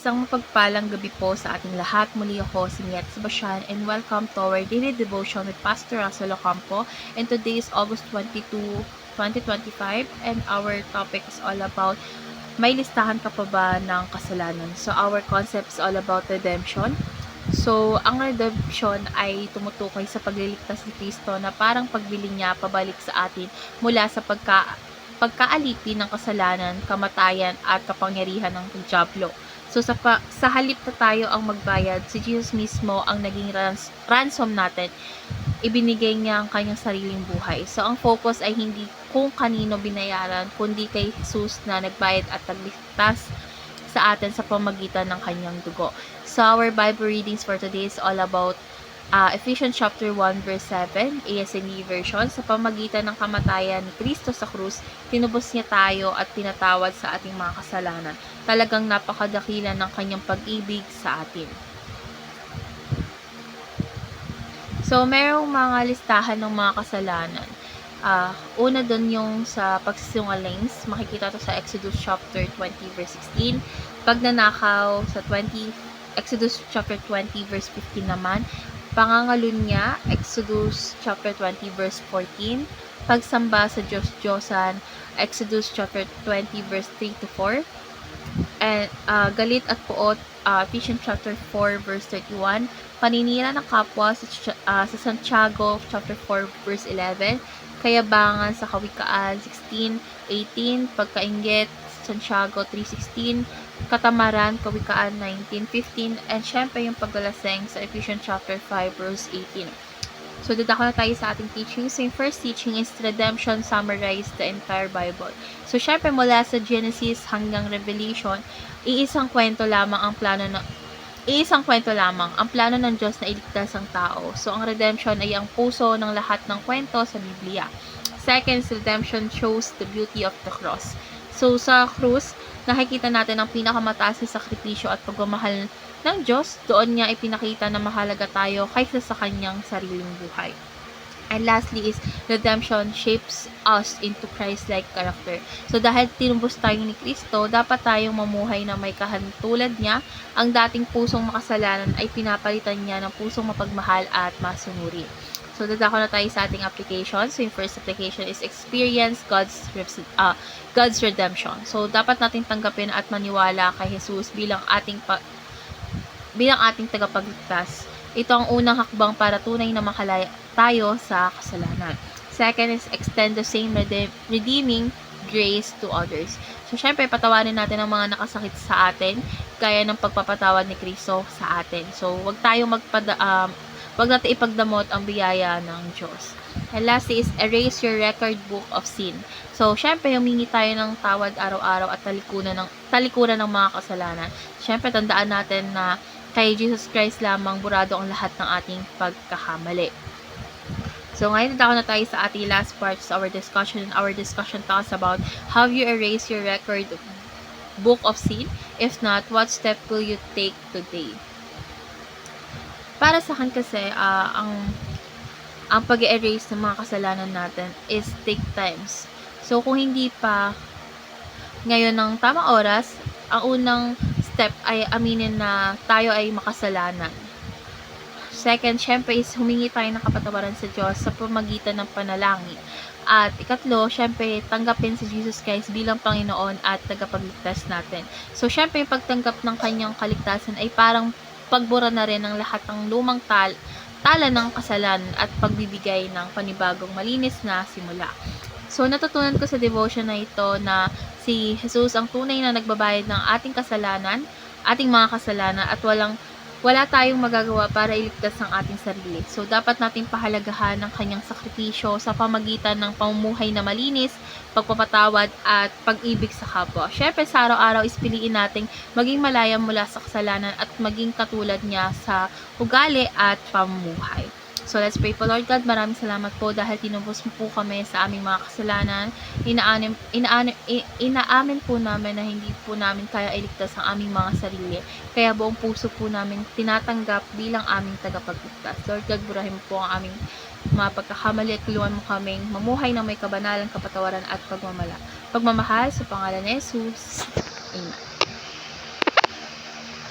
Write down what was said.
Isang mapagpalang gabi po sa ating lahat. Muli ako si Miet Sebastian and welcome to our daily devotion with Pastor Russell Ocampo. And today is August 22, 2025 and our topic is all about may listahan ka pa ba ng kasalanan? So our concept is all about redemption. So ang redemption ay tumutukoy sa pagliligtas ni Kristo na parang pagbili niya pabalik sa atin mula sa pagkaalipin ng kasalanan, kamatayan at kapangyarihan ng diablo. So sa halip na tayo ang magbayad, si Jesus mismo ang naging ransom natin. Ibinigay niya ang kanyang sariling buhay. So ang focus ay hindi kung kanino binayaran, kundi kay Jesus na nagbayad at nagligtas sa atin sa pamagitan ng kanyang dugo. So our Bible readings for today is all about Ephesians chapter 1 verse 7, ASND version. Sa pamagitan ng kamatayan ni Kristo sa krus, tinubos niya tayo at pinatawad sa ating mga kasalanan. Talagang napakadakila ng kanyang pag-ibig sa atin. So, merong mga listahan ng mga kasalanan. Una dun yung sa pagsisinungaling, makikita to sa Exodus chapter 20 verse 16. Pagnanakaw sa Exodus chapter 20 verse 15 naman. Pangangalunya, Exodus chapter 20 verse 14. Pagsamba sa Diyos-Diyosan, Exodus chapter 20 verse 3 to 4. And galit at puot, Ephesians chapter 4 verse 31. Paninira ng kapwa sa Santiago chapter 4 verse 11. Kayabangan sa Kawikaan 16:18. Pagkainggit, Santiago 3:16. Katamaran, Kawikaan 19:15. And syempre yung paglalaseng sa Ephesians chapter 5 verse 18. So, dadako na tayo sa ating teaching. So, yung first teaching is redemption summarized the entire Bible. So, syempre mula sa Genesis hanggang Revelation, iisang kwento lamang ang plano ng Diyos na iligtas ang tao. So, ang redemption ay ang puso ng lahat ng kwento sa Biblia. Second, redemption shows the beauty of the cross. So, sa krus, nakikita natin ang pinakamataas na sakripisyo at pagmamahal ng Diyos. Doon niya ipinakita na mahalaga tayo kaysa sa kanyang sariling buhay. And lastly is, redemption shapes us into Christ-like character. So, dahil tinubos tayo ni Kristo, dapat tayong mamuhay na may kahantulad niya. Ang dating pusong makasalanan ay pinapalitan niya ng pusong mapagmahal at masunuri. So, dadako na tayo sa ating application. So, yung first application is experience God's redemption. So, dapat natin tanggapin at maniwala kay Jesus bilang ating tagapagligtas. Ito ang unang hakbang para tunay na makalaya tayo sa kasalanan. Second is extend the same redeeming grace to others. So, syempre, patawarin natin ang mga nakasakit sa atin, gaya ng pagpapatawad ni Kristo sa atin. So, wag natin ipagdamot ang biyaya ng Diyos. And lastly is erase your record book of sin. So, syempre, humingi tayo ng tawad araw-araw at talikuran ng mga kasalanan. Syempre, tandaan natin na kay Jesus Christ lamang burado ang lahat ng ating pagkakamali. So, ngayon na tayo sa ating last part sa our discussion. Our discussion talks about how you erase your record book of sin. If not, what step will you take today? Para sa akin kasi, ang pag-erase ng mga kasalanan natin is take times. So, kung hindi pa ngayon ng tamang oras, ang unang step ay aminin na tayo ay makasalanan. Second, syempre is humingi tayo ng kapatawaran sa Diyos sa pamagitan ng panalangin. At ikatlo, syempre, tanggapin si Jesus Christ bilang Panginoon at tagapagligtas natin. So, syempre, yung pagtanggap ng kanyang kaligtasan ay parang pagbura na rin ng lahat ng lumang tala ng kasalanan at pagbibigay ng panibagong malinis na simula. So, natutunan ko sa devotion na ito na si Jesus ang tunay na nagbabayad ng ating mga kasalanan at wala tayong magagawa para iligtas ang ating sarili. So, dapat nating pahalagahan ng kanyang sakripisyo sa pamagitan ng pamumuhay na malinis, pagpapatawad at pag-ibig sa kapwa. Syempre, sa araw-araw ispiliin nating maging malaya mula sa kasalanan at maging katulad niya sa ugali at pamumuhay. So, let's pray po. Lord God, maraming salamat po dahil tinubos mo po kami sa aming mga kasalanan. Inaamin po namin na hindi po namin kaya iligtas ang aming mga sarili. Kaya buong puso po namin tinatanggap bilang aming tagapagligtas. Lord God, burahin mo po ang aming mga pagkakamali at tulungan mo kaming mamuhay ng may kabanalan, kapatawaran at pagmamahal. Sa pangalan ni Jesus. Amen.